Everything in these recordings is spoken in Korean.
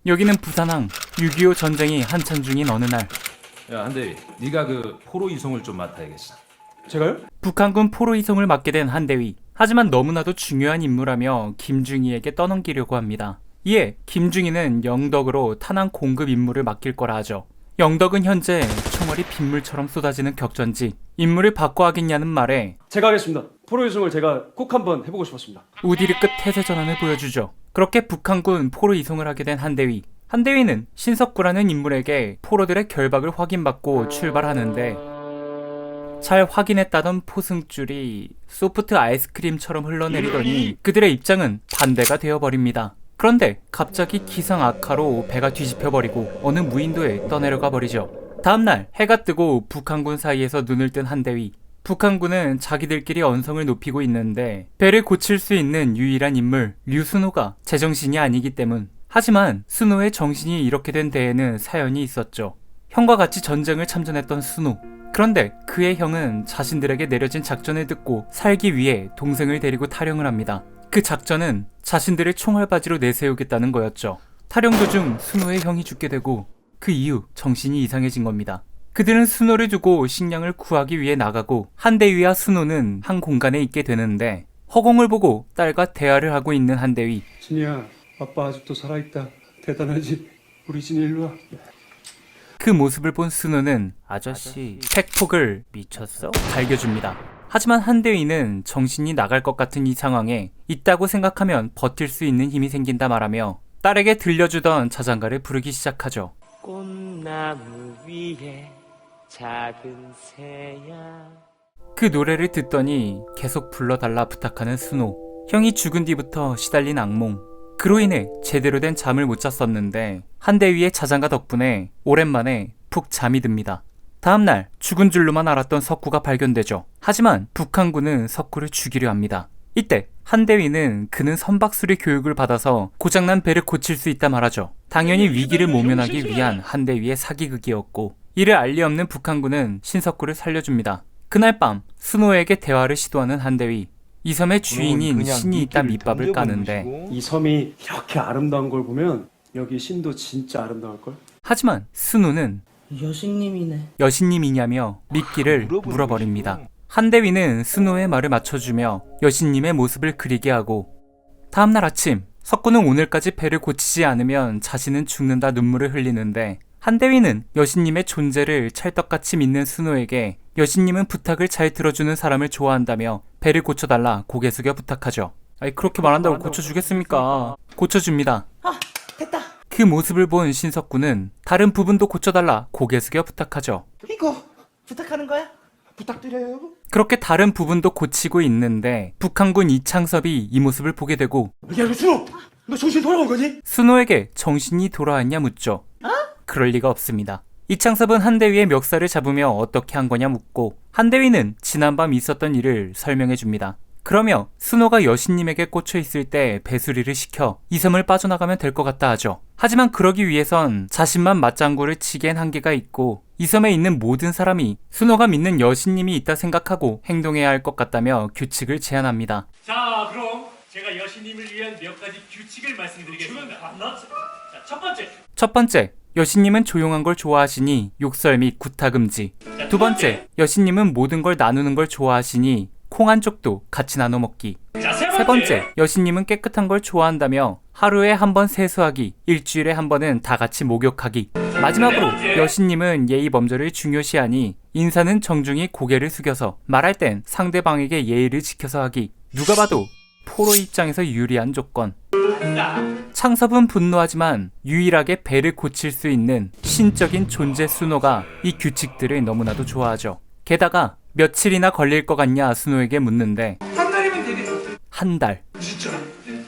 여기는 부산항. 6.25 전쟁이 한참 중인 어느 날 야, 한대위, 네가 그 포로 이송을 좀 맡아야겠어. 제가요? 북한군 포로 이송을 맡게 된 한대위. 하지만 너무나도 중요한 임무라며 김중희에게 떠넘기려고 합니다. 이에 김중희는 영덕으로 탄환 공급 임무를 맡길 거라 하죠. 영덕은 현재 총알이 빗물처럼 쏟아지는 격전지. 임무를 바꿔 하겠냐는 말에 제가 하겠습니다. 포로 이송을 제가 꼭 한번 해보고 싶었습니다. 우디르급 태세 전환을 보여주죠. 그렇게 북한군 포로 이송을 하게 된 한대위. 한대위는 신석구라는 인물에게 포로들의 결박을 확인받고 출발하는데 잘 확인했다던 포승줄이 소프트 아이스크림처럼 흘러내리더니 그들의 입장은 반대가 되어버립니다. 그런데 갑자기 기상 악화로 배가 뒤집혀버리고 어느 무인도에 떠내려가 버리죠. 다음날 해가 뜨고 북한군 사이에서 눈을 뜬 한대위. 북한군은 자기들끼리 언성을 높이고 있는데 배를 고칠 수 있는 유일한 인물 류순호가 제정신이 아니기 때문. 하지만 순호의 정신이 이렇게 된 데에는 사연이 있었죠. 형과 같이 전쟁을 참전했던 순호. 그런데 그의 형은 자신들에게 내려진 작전을 듣고 살기 위해 동생을 데리고 탈영을 합니다. 그 작전은 자신들을 총알바지로 내세우겠다는 거였죠. 탈영 도중 순호의 형이 죽게 되고 그 이후 정신이 이상해진 겁니다. 그들은 순호를 두고 식량을 구하기 위해 나가고 한대위와 순호는 한 공간에 있게 되는데 허공을 보고 딸과 대화를 하고 있는 한대위. 진이야, 아빠 아직도 살아있다. 대단하지? 우리 진이 일로 와. 그 모습을 본 순호는 아저씨 팩폭을 미쳤어? 갈겨줍니다. 하지만 한대위는 정신이 나갈 것 같은 이 상황에 있다고 생각하면 버틸 수 있는 힘이 생긴다 말하며 딸에게 들려주던 자장가를 부르기 시작하죠. 꽃나무 위에 작은 새야. 그 노래를 듣더니 계속 불러달라 부탁하는 순호. 형이 죽은 뒤부터 시달린 악몽. 그로 인해 제대로 된 잠을 못 잤었는데 한대위의 자장가 덕분에 오랜만에 푹 잠이 듭니다. 다음날 죽은 줄로만 알았던 석구가 발견되죠. 하지만 북한군은 석구를 죽이려 합니다. 이때 한대위는 그는 선박수리 교육을 받아서 고장난 배를 고칠 수 있다 말하죠. 당연히 위기를 모면하기 위한 한대위의 사기극이었고 이를 알리 없는 북한군은 신석구를 살려줍니다. 그날 밤 순호에게 대화를 시도하는 한대위. 이 섬의 주인인 신이 있다 밑밥을 까는데 이 섬이 이렇게 아름다운 걸 보면 여기 신도 진짜 아름다울걸? 하지만 순호는 여신님이네. 여신님이냐며 믿기를 물어버립니다. 한대위는 순호의 말을 맞춰주며 여신님의 모습을 그리게 하고 다음날 아침 석구는 오늘까지 배를 고치지 않으면 자신은 죽는다 눈물을 흘리는데 한대위는 여신님의 존재를 찰떡같이 믿는 순호에게 여신님은 부탁을 잘 들어주는 사람을 좋아한다며 배를 고쳐달라 고개 숙여 부탁하죠. 아니 그렇게 말한다고 고쳐주겠습니까? 고쳐줍니다. 됐다. 그 모습을 본 신석구는 다른 부분도 고쳐달라 고개 숙여 부탁하죠. 이거 부탁하는 거야? 부탁드려요. 그렇게 다른 부분도 고치고 있는데 북한군 이창섭이 이 모습을 보게 되고 야, 이거 순호! 너 정신 돌아온 거니? 순호에게 정신이 돌아왔냐 묻죠. 그럴 리가 없습니다. 이창섭은 한대위의 멱살을 잡으며 어떻게 한 거냐 묻고 한대위는 지난밤 있었던 일을 설명해 줍니다. 그러며 순호가 여신님에게 꽂혀 있을 때 배수리를 시켜 이 섬을 빠져나가면 될 것 같다 하죠. 하지만 그러기 위해선 자신만 맞장구를 치기엔 한계가 있고 이 섬에 있는 모든 사람이 순호가 믿는 여신님이 있다 생각하고 행동해야 할 것 같다며 규칙을 제안합니다. 자, 그럼 제가 여신님을 위한 몇 가지 규칙을 말씀드리겠습니다. 자, 첫 번째, 여신님은 조용한 걸 좋아하시니 욕설 및 구타 금지. 두 번째, 여신님은 모든 걸 나누는 걸 좋아하시니 콩 한 쪽도 같이 나눠 먹기. 자, 세 번째, 여신님은 깨끗한 걸 좋아한다며 하루에 한 번 세수하기, 일주일에 한 번은 다 같이 목욕하기. 마지막으로 여신님은 예의 범절을 중요시하니 인사는 정중히 고개를 숙여서 말할 땐 상대방에게 예의를 지켜서 하기. 누가 봐도 포로 입장에서 유리한 조건. 창섭은 분노하지만 유일하게 배를 고칠 수 있는 신적인 존재 순호가 이 규칙들을 너무나도 좋아하죠. 게다가 며칠이나 걸릴 것 같냐 순호에게 묻는데 한 달이면 되겠어. 한 달. 진짜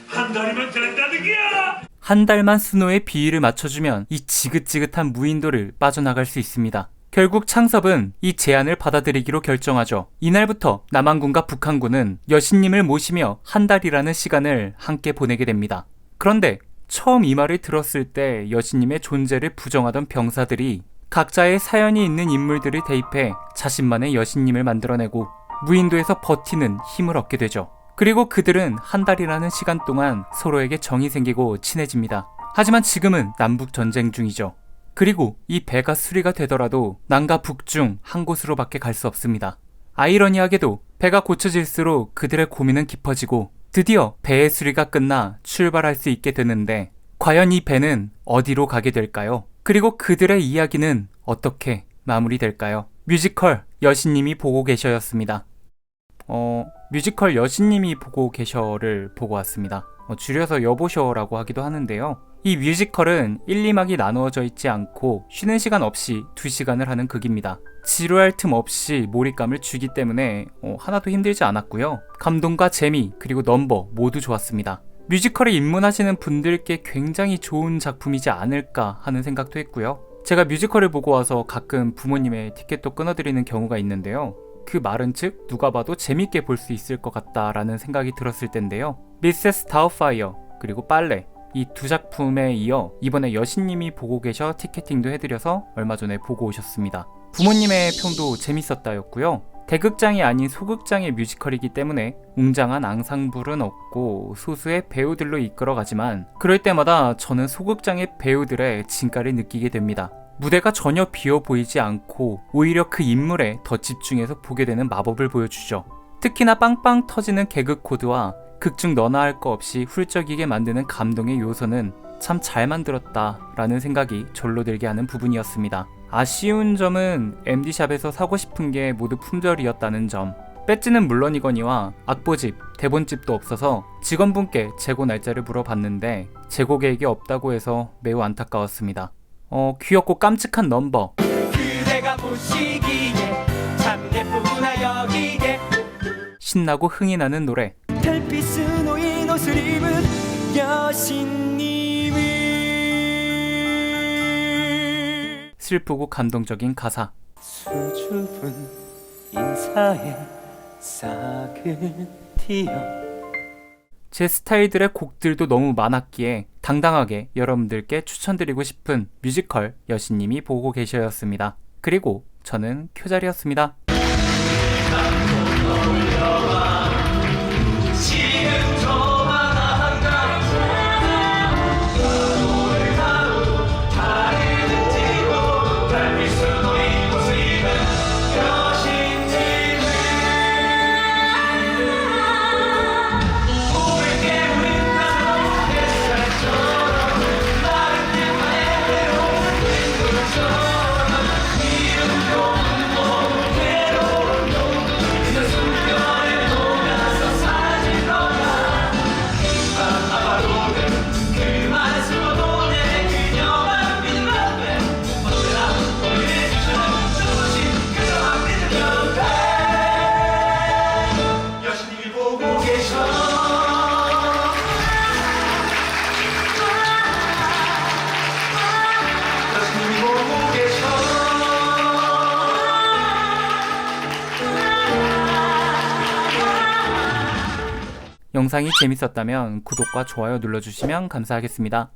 한 달이면 된다는 게야. 한 달만 순호의 비위를 맞춰주면 이 지긋지긋한 무인도를 빠져나갈 수 있습니다. 결국 창섭은 이 제안을 받아들이기로 결정하죠. 이날부터 남한군과 북한군은 여신님을 모시며 한 달이라는 시간을 함께 보내게 됩니다. 그런데 처음 이 말을 들었을 때 여신님의 존재를 부정하던 병사들이 각자의 사연이 있는 인물들을 대입해 자신만의 여신님을 만들어내고 무인도에서 버티는 힘을 얻게 되죠. 그리고 그들은 한 달이라는 시간 동안 서로에게 정이 생기고 친해집니다. 하지만 지금은 남북 전쟁 중이죠. 그리고 이 배가 수리가 되더라도 남과 북 중 한 곳으로밖에 갈 수 없습니다. 아이러니하게도 배가 고쳐질수록 그들의 고민은 깊어지고 드디어 배의 수리가 끝나 출발할 수 있게 되는데 과연 이 배는 어디로 가게 될까요? 그리고 그들의 이야기는 어떻게 마무리될까요? 뮤지컬 여신님이 보고 계셔였습니다. 뮤지컬 여신님이 보고 계셔를 보고 왔습니다. 줄여서 여보셔라고 하기도 하는데요. 이 뮤지컬은 1, 2막이 나누어져 있지 않고 쉬는 시간 없이 2시간을 하는 극입니다. 지루할 틈 없이 몰입감을 주기 때문에 하나도 힘들지 않았고요. 감동과 재미 그리고 넘버 모두 좋았습니다. 뮤지컬에 입문하시는 분들께 굉장히 좋은 작품이지 않을까 하는 생각도 했고요. 제가 뮤지컬을 보고 와서 가끔 부모님의 티켓도 끊어드리는 경우가 있는데요. 그 말은 즉 누가 봐도 재밌게 볼 수 있을 것 같다라는 생각이 들었을 텐데요. 미세스 다우파이어 그리고 빨래 이 두 작품에 이어 이번에 여신님이 보고 계셔 티켓팅도 해드려서 얼마 전에 보고 오셨습니다. 부모님의 평도 재밌었다였고요. 대극장이 아닌 소극장의 뮤지컬이기 때문에 웅장한 앙상블은 없고 소수의 배우들로 이끌어가지만 그럴 때마다 저는 소극장의 배우들의 진가를 느끼게 됩니다. 무대가 전혀 비어 보이지 않고 오히려 그 인물에 더 집중해서 보게 되는 마법을 보여주죠. 특히나 빵빵 터지는 개그 코드와 극중 너나 할 거 없이 훌쩍이게 만드는 감동의 요소는 참 잘 만들었다라는 생각이 절로 들게 하는 부분이었습니다. 아쉬운 점은 MD샵에서 사고 싶은 게 모두 품절이었다는 점. 배지는 물론이거니와 악보집, 대본집도 없어서 직원분께 재고 날짜를 물어봤는데 재고 계획이 없다고 해서 매우 안타까웠습니다. 귀엽고 깜찍한 넘버. 그대가 보시기에 참 예쁘구나 여기에 신나고 흥이 나는 노래. 달빛은 오인 옷을 입은 여신님이 슬프고 감동적인 가사. 수줍은 인사에 싹을 틔어 제 스타일들의 곡들도 너무 많았기에 당당하게 여러분들께 추천드리고 싶은 뮤지컬 여신님이 보고 계셔였습니다. 그리고 저는 큐자리였습니다. 영상이 재밌었다면 구독과 좋아요 눌러주시면 감사하겠습니다.